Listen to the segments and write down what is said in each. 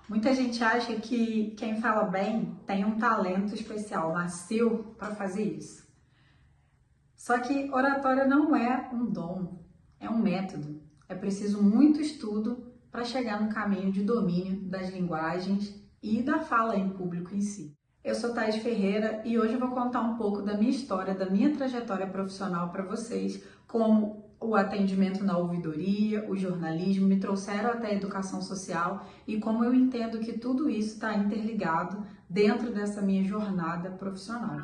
Muita gente acha que quem fala bem tem um talento especial, nasceu para fazer isso. Só que oratória não é um dom, é um método. É preciso muito estudo para chegar no caminho de domínio das linguagens e da fala em público em si. Eu sou Thaís Ferreira e hoje eu vou contar um pouco da minha história, da minha trajetória profissional para vocês, como o atendimento na ouvidoria, o jornalismo me trouxeram até a educação social e como eu entendo que tudo isso está interligado dentro dessa minha jornada profissional.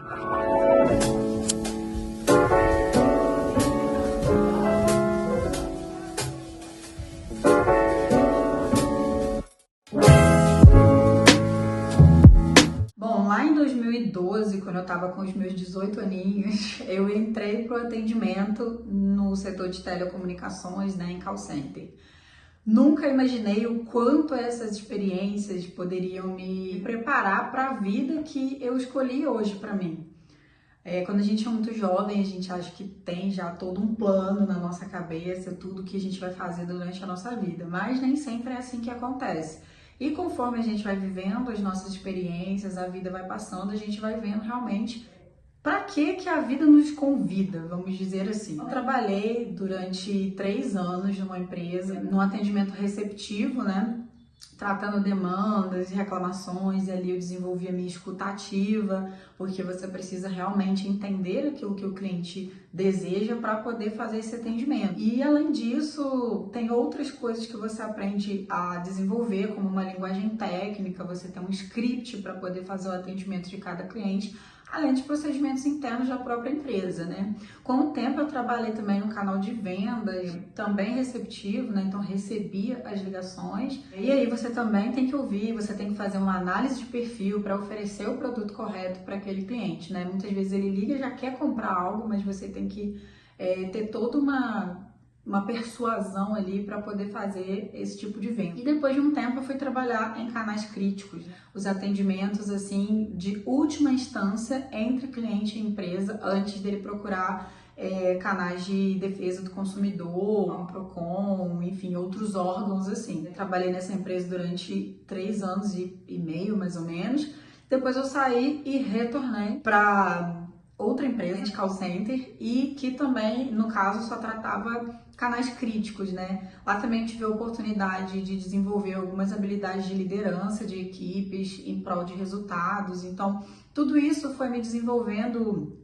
Bom, lá em 2012, quando eu estava com os meus 18 aninhos, eu entrei para o atendimento no setor de telecomunicações, em call center. Nunca imaginei o quanto essas experiências poderiam me preparar para a vida que eu escolhi hoje para mim. Quando a gente é muito jovem, a gente acha que tem já todo um plano na nossa cabeça, tudo que a gente vai fazer durante a nossa vida, mas nem sempre é assim que acontece. E conforme a gente vai vivendo as nossas experiências, a vida vai passando, a gente vai vendo realmente para que a vida nos convida, vamos dizer assim. Eu trabalhei durante 3 anos numa empresa, num atendimento receptivo, tratando demandas e reclamações, e ali eu desenvolvi a minha escuta ativa, porque você precisa realmente entender aquilo que o cliente deseja para poder fazer esse atendimento. E além disso, tem outras coisas que você aprende a desenvolver, como uma linguagem técnica, você tem um script para poder fazer o atendimento de cada cliente, além de procedimentos internos da própria empresa, Com o tempo eu trabalhei também no canal de vendas, também receptivo, então recebia as ligações. E aí você também tem que ouvir, você tem que fazer uma análise de perfil para oferecer o produto correto para aquele cliente, Muitas vezes ele liga e já quer comprar algo, mas você tem que ter toda uma persuasão ali para poder fazer esse tipo de venda. E depois de um tempo eu fui trabalhar em canais críticos, os atendimentos assim de última instância entre cliente e empresa, antes dele procurar canais de defesa do consumidor, um Procon, enfim, outros órgãos assim. Eu trabalhei nessa empresa durante 3 anos e meio, mais ou menos. Depois eu saí e retornei para outra empresa de call center e que também, no caso, só tratava canais críticos, Lá também eu tive a oportunidade de desenvolver algumas habilidades de liderança de equipes em prol de resultados. Então, tudo isso foi me desenvolvendo,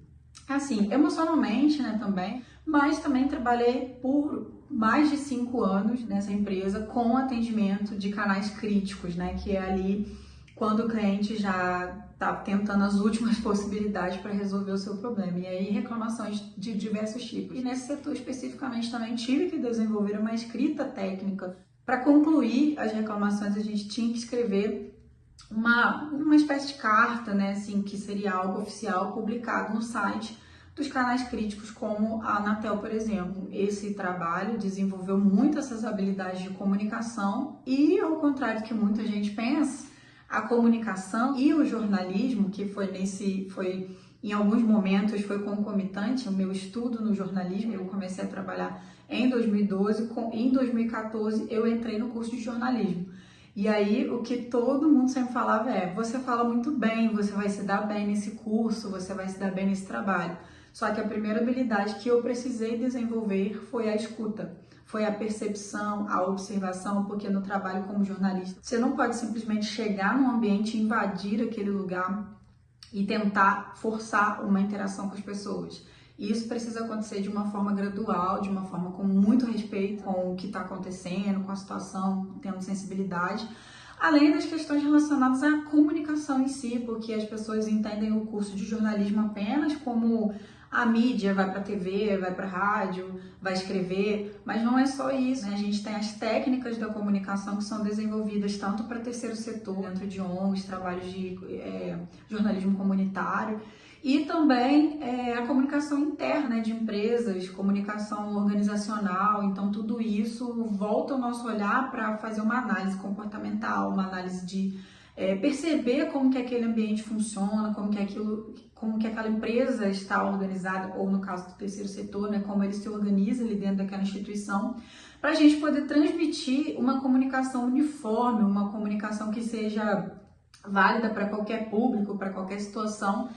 assim, emocionalmente, também. Mas também trabalhei por mais de 5 anos nessa empresa com atendimento de canais críticos, Que é ali quando o cliente já está tentando as últimas possibilidades para resolver o seu problema. E aí reclamações de diversos tipos. E nesse setor especificamente também tive que desenvolver uma escrita técnica. Para concluir as reclamações, a gente tinha que escrever uma espécie de carta, assim, que seria algo oficial publicado no site dos canais críticos, como a Anatel, por exemplo. Esse trabalho desenvolveu muito essas habilidades de comunicação e, ao contrário do que muita gente pensa, a comunicação e o jornalismo, que foi em alguns momentos foi concomitante o meu estudo no jornalismo. Eu comecei a trabalhar em 2012, em 2014 eu entrei no curso de jornalismo. E aí o que todo mundo sempre falava é: você fala muito bem, você vai se dar bem nesse curso, você vai se dar bem nesse trabalho. Só que a primeira habilidade que eu precisei desenvolver foi a escuta. Foi a percepção, a observação, porque no trabalho como jornalista, você não pode simplesmente chegar num ambiente, invadir aquele lugar e tentar forçar uma interação com as pessoas. E isso precisa acontecer de uma forma gradual, de uma forma com muito respeito com o que está acontecendo, com a situação, tendo sensibilidade. Além das questões relacionadas à comunicação em si, porque as pessoas entendem o curso de jornalismo apenas como a mídia, vai para a TV, vai para a rádio, vai escrever, mas não é só isso, A gente tem as técnicas da comunicação que são desenvolvidas tanto para terceiro setor, dentro de ONGs, trabalhos de jornalismo comunitário, e também a comunicação interna de empresas, comunicação organizacional. Então tudo isso volta o nosso olhar para fazer uma análise comportamental, uma análise de perceber como que aquele ambiente funciona, como que aquela empresa está organizada, ou no caso do terceiro setor, né, como ele se organiza ali dentro daquela instituição, para a gente poder transmitir uma comunicação uniforme, uma comunicação que seja válida para qualquer público, para qualquer situação,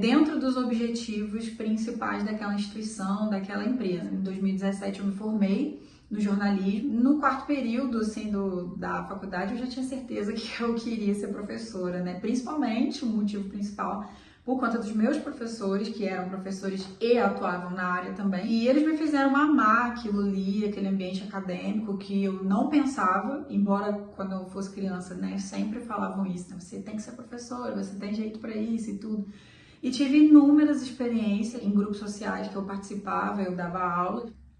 dentro dos objetivos principais daquela instituição, daquela empresa. Em 2017 eu me formei no jornalismo. No quarto período, assim, da faculdade, eu já tinha certeza que eu queria ser professora, né? Principalmente, o motivo principal, por conta dos meus professores, que eram professores e atuavam na área também. E eles me fizeram amar aquilo ali, aquele ambiente acadêmico que eu não pensava, embora quando eu fosse criança, né, sempre falavam isso, né? Você tem que ser professora, você tem jeito para isso e tudo. E tive inúmeras experiências em grupos sociais que eu participava, eu dava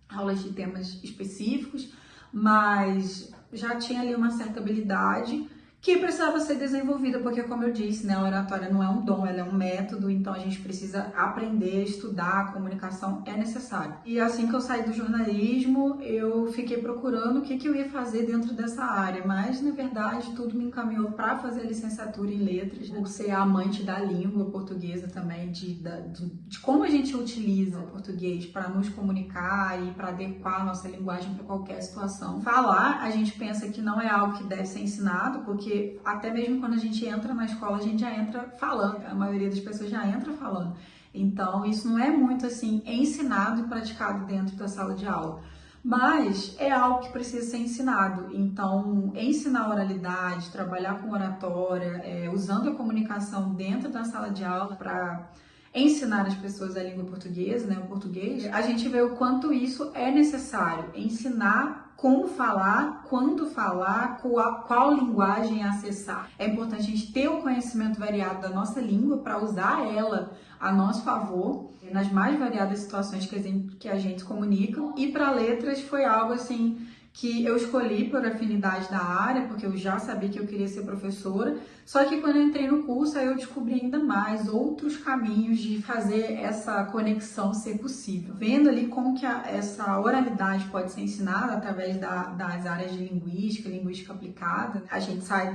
aulas de temas específicos, mas já tinha ali uma certa habilidade que precisava ser desenvolvida, porque como eu disse, né, a oratória não é um dom, ela é um método, então a gente precisa aprender, estudar, a comunicação é necessária. E assim que eu saí do jornalismo, eu fiquei procurando o que eu ia fazer dentro dessa área, mas na verdade tudo me encaminhou para fazer a licenciatura em letras, por ser amante da língua portuguesa também, de como a gente utiliza o português para nos comunicar e para adequar a nossa linguagem para qualquer situação. Falar, a gente pensa que não é algo que deve ser ensinado, porque até mesmo quando a gente entra na escola, a gente já entra falando. A maioria das pessoas já entra falando. Então, isso não é muito assim ensinado e praticado dentro da sala de aula. Mas é algo que precisa ser ensinado. Então, ensinar oralidade, trabalhar com oratória, usando a comunicação dentro da sala de aula para ensinar as pessoas a língua portuguesa, né, o português, a gente vê o quanto isso é necessário. Ensinar como falar, quando falar, qual linguagem acessar. É importante a gente ter o conhecimento variado da nossa língua para usar ela a nosso favor nas mais variadas situações que a gente comunica. E para letras foi algo assim que eu escolhi por afinidade da área, porque eu já sabia que eu queria ser professora, só que quando eu entrei no curso, aí eu descobri ainda mais outros caminhos de fazer essa conexão ser possível. Vendo ali como que essa oralidade pode ser ensinada através das áreas de linguística aplicada, a gente sai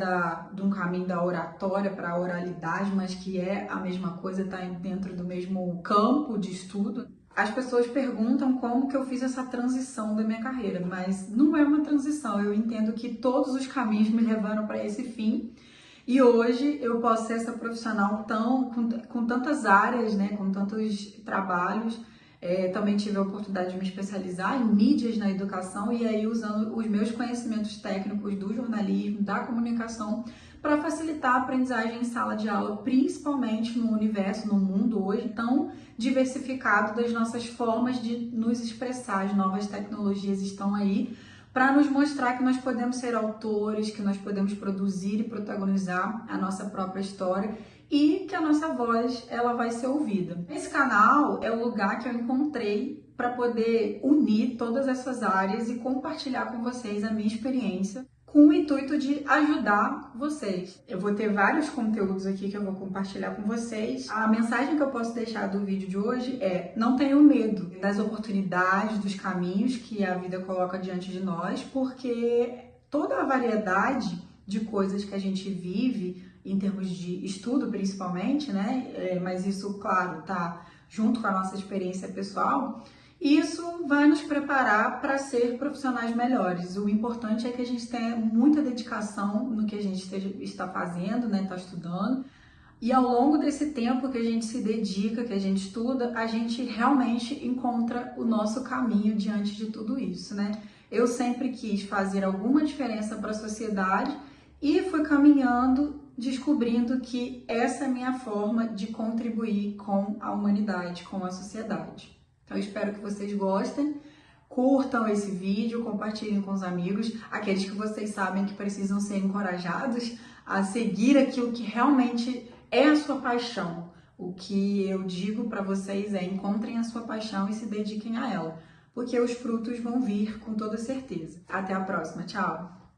de um caminho da oratória para a oralidade, mas que é a mesma coisa, está dentro do mesmo campo de estudo. As pessoas perguntam como que eu fiz essa transição da minha carreira, mas não é uma transição. Eu entendo que todos os caminhos me levaram para esse fim e hoje eu posso ser essa profissional com tantas áreas, né, com tantos trabalhos. Também tive a oportunidade de me especializar em mídias na educação e aí usando os meus conhecimentos técnicos do jornalismo, da comunicação, para facilitar a aprendizagem em sala de aula, principalmente no universo, no mundo hoje tão diversificado das nossas formas de nos expressar. As novas tecnologias estão aí para nos mostrar que nós podemos ser autores, que nós podemos produzir e protagonizar a nossa própria história e que a nossa voz ela vai ser ouvida. Esse canal é o lugar que eu encontrei para poder unir todas essas áreas e compartilhar com vocês a minha experiência, com o intuito de ajudar vocês. Eu vou ter vários conteúdos aqui que eu vou compartilhar com vocês. A mensagem que eu posso deixar do vídeo de hoje é: não tenham medo das oportunidades, dos caminhos que a vida coloca diante de nós, porque toda a variedade de coisas que a gente vive, em termos de estudo principalmente, né? Mas isso, claro, tá junto com a nossa experiência pessoal. Isso vai nos preparar para ser profissionais melhores. O importante é que a gente tenha muita dedicação no que a gente está fazendo, né? Está estudando. E ao longo desse tempo que a gente se dedica, que a gente estuda, a gente realmente encontra o nosso caminho diante de tudo isso, né? Eu sempre quis fazer alguma diferença para a sociedade e fui caminhando, descobrindo que essa é a minha forma de contribuir com a humanidade, com a sociedade. Então, eu espero que vocês gostem, curtam esse vídeo, compartilhem com os amigos, aqueles que vocês sabem que precisam ser encorajados a seguir aquilo que realmente é a sua paixão. O que eu digo para vocês é: encontrem a sua paixão e se dediquem a ela, porque os frutos vão vir com toda certeza. Até a próxima, tchau!